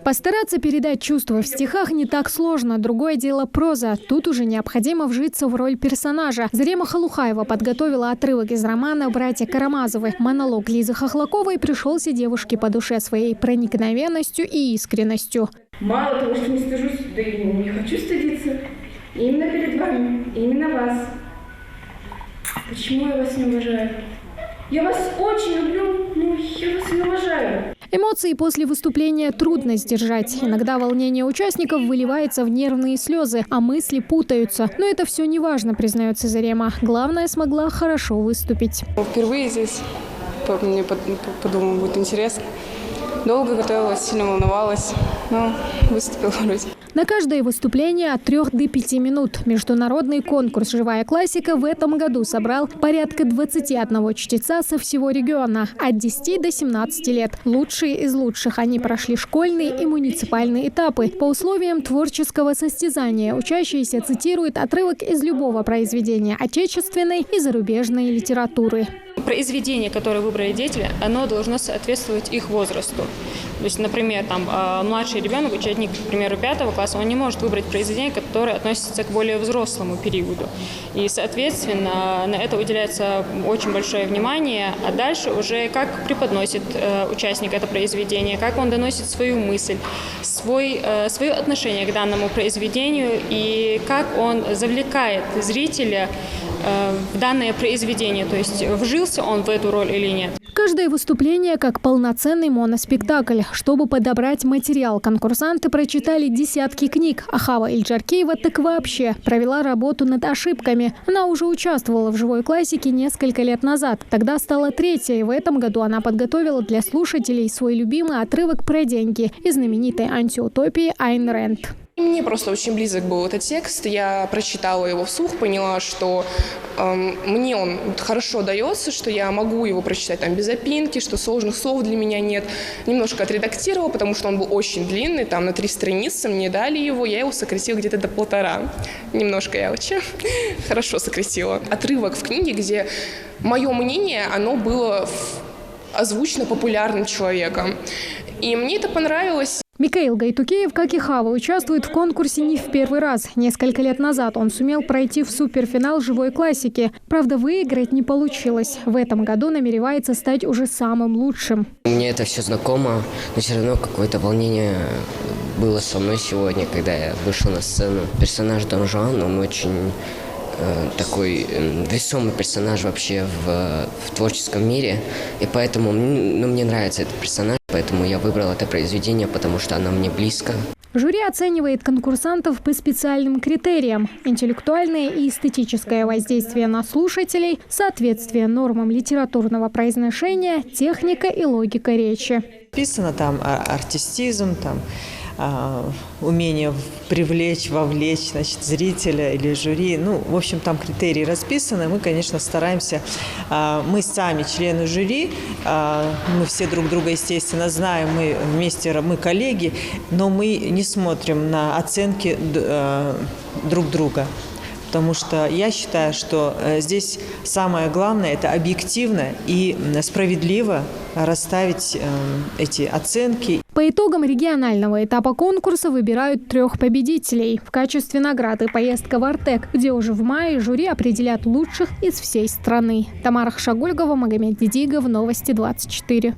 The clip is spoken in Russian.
Постараться передать чувства в стихах не так сложно. Другое дело проза. Тут уже необходимо вжиться в роль персонажа. Зарема Халухаева подготовила отрывок из романа «Братья Карамазовы». Монолог Лизы Хохлаковой пришелся девушке по душе своей проникновенностью и искренностью. Мало того, что не стыжусь, да и не хочу стыдиться. Именно перед вами, именно вас. Почему я вас не уважаю? Я вас очень люблю, но я вас не уважаю. Эмоции после выступления трудно сдержать. Иногда волнение участников выливается в нервные слезы, а мысли путаются. Но это все не важно, признается Зарема. Главное, смогла хорошо выступить. Впервые здесь, мне подумала, будет интересно. Долго готовилась, сильно волновалась, но выступила вроде. На каждое выступление от 3 до 5 минут. Международный конкурс «Живая классика» в этом году собрал порядка 21 чтеца со всего региона от 10 до 17 лет. Лучшие из лучших. Они прошли школьные и муниципальные этапы. По условиям творческого состязания учащиеся цитируют отрывок из любого произведения отечественной и зарубежной литературы. Произведение, которое выбрали дети, оно должно соответствовать их возрасту. То есть, например, младший ребенок, ученик, к примеру, 5 класса, он не может выбрать произведение, которое относится к более взрослому периоду. И, соответственно, на это уделяется очень большое внимание, а дальше уже как преподносит участник это произведение, как он доносит свою мысль, свое отношение к данному произведению и как он завлекает зрителя в данное произведение, то есть вжился он в эту роль или нет. Каждое выступление как полноценный моноспектакль. Чтобы подобрать материал, конкурсанты прочитали десятки книг, а Хава Ильджаркеева так вообще провела работу над ошибками. Она уже участвовала в «Живой классике» несколько лет назад. Тогда стала 3-й, и в этом году она подготовила для слушателей свой любимый отрывок про деньги из знаменитой антиутопии Айн Рэнд. Мне просто очень близок был этот текст. Я прочитала его вслух, поняла, что мне он хорошо дается, что я могу его прочитать без запинки, что сложных слов для меня нет. Немножко отредактировала, потому что он был очень длинный, на 3 страницы мне дали его, я его сократила где-то до 1,5. Немножко я очень хорошо сократила. Отрывок в книге, где мое мнение, оно было озвучено популярным человеком. И мне это понравилось. Микаил Гайтукеев, как и Хава, участвует в конкурсе не в первый раз. Несколько лет назад он сумел пройти в суперфинал «Живой классики». Правда, выиграть не получилось. В этом году намеревается стать уже самым лучшим. Мне это все знакомо, но все равно какое-то волнение было со мной сегодня, когда я вышел на сцену. Персонаж Дон Жуан, он очень такой весомый персонаж вообще в творческом мире. И поэтому мне нравится этот персонаж. Поэтому я выбрал это произведение, потому что оно мне близко. Жюри оценивает конкурсантов по специальным критериям: интеллектуальное и эстетическое воздействие на слушателей, соответствие нормам литературного произношения, техника и логика речи. Написано артистизм, умение привлечь, вовлечь, зрителя или жюри. В общем, там критерии расписаны. Мы, конечно, стараемся. Мы сами члены жюри, мы все друг друга, естественно, знаем, мы вместе, мы коллеги, но мы не смотрим на оценки друг друга. Потому что я считаю, что здесь самое главное – это объективно и справедливо расставить эти оценки. По итогам регионального этапа конкурса выбирают 3 победителей. В качестве награды поездка в Артек, где уже в мае жюри определят лучших из всей страны. Тамара Хшагульгова, Магомед Дидигов, Новости 24.